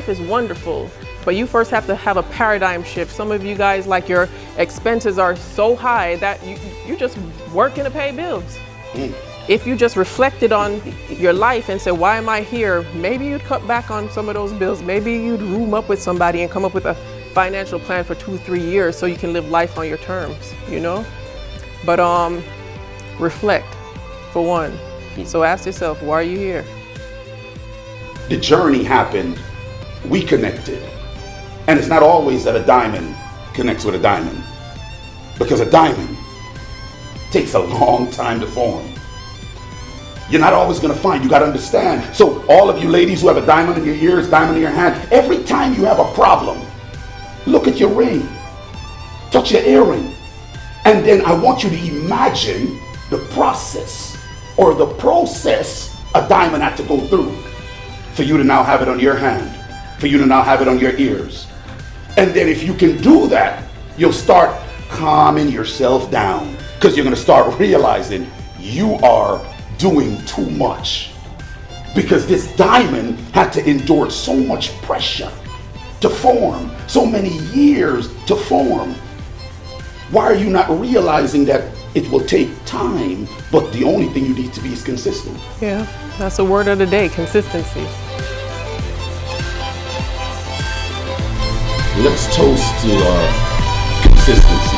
life is wonderful, but you first have to have a paradigm shift. Some of you guys, like, your expenses are so high that you're just working to pay bills. If you just reflected on your life and said, why am I here? Maybe you'd cut back on some of those bills. Maybe you'd room up with somebody and come up with a financial plan for 2-3 years so you can live life on your terms, you know? But reflect, for one. So ask yourself, why are you here? The journey happened, we connected. And it's not always that a diamond connects with a diamond, because a diamond takes a long time to form. You're not always gonna find, you gotta understand. So all of you ladies who have a diamond in your ears, diamond in your hand, every time you have a problem, look at your ring, touch your earring, and then I want you to imagine the process or the process a diamond had to go through for you to now have it on your hand, for you to now have it on your ears. And then if you can do that, you'll start calming yourself down, because you're gonna start realizing you are doing too much, because this diamond had to endure so much pressure to form, so many years to form. Why are you not realizing that it will take time, but the only thing you need to be is consistent? Yeah, that's the word of the day, consistency. Let's toast to consistency.